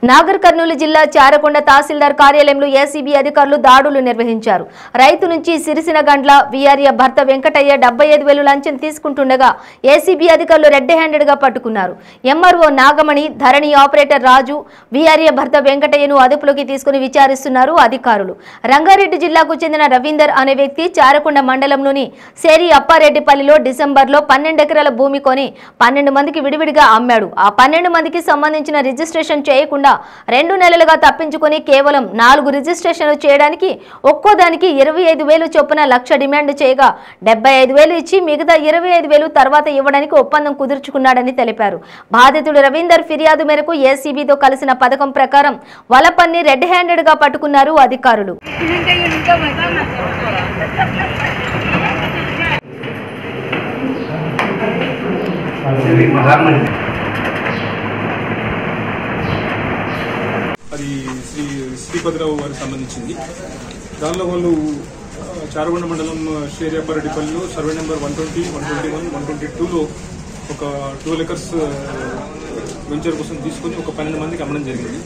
నాగర్ కర్నూలు జిల్లా చారకొండ తహసీల్దార్ కార్యాలయంలో ఏసీబీ అధికారులు దాడులు నిర్వహించారు. రైతు నుంచి సిరిసిన గండ్ల వీఆర్య భర్త వెంకటయ్య 75,000 లంచం తీసుకుంటుండగా ఏసీబీ అధికారులు రెడ్ హ్యాండెడ్ గా పట్టుకున్నారు. ఎంఆర్ఓ నాగమణి, ధరణి ఆపరేటర్ రాజు వీఆర్య భర్త వెంకటయ్యను అదుపులోకి తీసుకుని విచారిస్తున్నారు అధికారులు. రంగారెడ్డి జిల్లాకు చెందిన రవీందర్ అనే వ్యక్తి చారకొండ మండలంలోని సేరి అప్పారెడ్డిపల్లిలో డిసెంబర్లో 12 ఎకరాల భూమి కొని 12 మందికి విడివిడిగా అమ్మాడు. ఆ 12 మందికి సంబంధించిన రిజిస్ట్రేషన్ చేయకుండా 2 నెలలుగా తప్పించుకొని కేవలం 4 రిజిస్ట్రేషన్లు చేయడానికి ఒక్కోదానికి 25,000 చొప్పున లక్ష డిమాండ్ చేయగా 75,000 ఇచ్చి మిగతా 25,000 తర్వాత ఇవ్వడానికి ఒప్పందం కుదుర్చుకున్నాడని తెలిపారు. బాధితుడు రవీందర్ ఫిర్యాదు మేరకు ఏసీబీతో కలిసిన పథకం ప్రకారం వలపన్ని రెడ్ హ్యాండెడ్ గా పట్టుకున్నారు అధికారులు. అది శ్రీపతిరావు వారికి సంబంధించింది. దానిలో వాళ్ళు చారగొండ మండలం షేరియాపారెడ్డిపల్లిలో సర్వే నెంబర్ 120, 121, 122లో ఒక 12 ఎకర్స్ వెంచర్ కోసం తీసుకుని ఒక 12 మందికి అమ్మడం జరిగింది.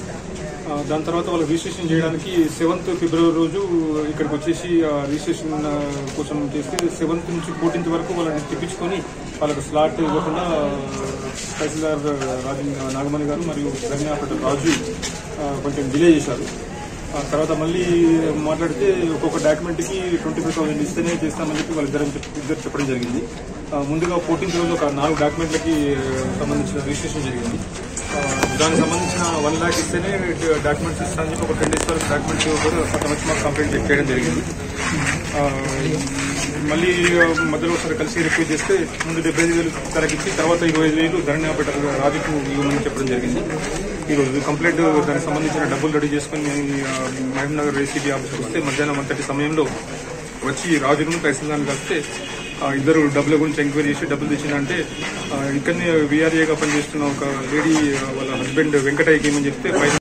దాని తర్వాత వాళ్ళు రిజిస్ట్రేషన్ చేయడానికి 7th ఫిబ్రవరి రోజు ఇక్కడికి వచ్చేసి రిజిస్ట్రేషన్ కోసం చేస్తే 7th నుంచి 14th వరకు వాళ్ళని తెప్పించుకొని వాళ్ళకు స్లాట్ ఇవ్వకుండా తహసీల్దార్ నాగమణి గారు మరియు ధరణి ఆపరేటర్ రాజు కొంచెం డిలే చేశారు. తర్వాత మళ్ళీ మాట్లాడితే ఒక్కొక్క డాక్యుమెంట్కి 25,000 ఇస్తేనే చేస్తామని చెప్పి వాళ్ళిద్దరు చెప్పడం జరిగింది. ముందుగా 14th రోజు ఒక 4 డాక్యుమెంట్లకి సంబంధించిన రిజిస్ట్రేషన్ జరిగింది. దానికి సంబంధించిన 1 lakh ఇస్తేనే డాక్యుమెంట్స్ ఇస్తానని చెప్పి ఒక 10 days వరకు డాక్యుమెంట్స్ కూడా సతమచ్చి మాకు కంప్లైంట్ చేయడం జరిగింది. మళ్ళీ మధ్యలో ఒకసారి కలిసి రిక్వెస్ట్ చేస్తే ముందు 75,000 తనకిచ్చి తర్వాత 25,000 ధరణి ఆపరేటర్ రాజుకు ఇవ్వమని చెప్పడం జరిగింది. ఈరోజు కంప్లైంట్ దానికి సంబంధించిన డబ్బులు రెడీ చేసుకుని మహబూబ్నగర్ ఏసీబీ ఆఫీస్కి వస్తే మధ్యాహ్నం 1:30 సమయంలో వచ్చి రాజును తహసీల్దార్ని కలిస్తే ఇద్దరు డబ్బుల గురించి ఎంక్వైరీ చేసి డబ్బులు తెచ్చిందంటే ఇక్కడనే వీఆర్ఏగా పనిచేస్తున్న ఒక లేడీ వాళ్ళ హస్బెండ్ వెంకటయ్యకి ఏమని చెప్తే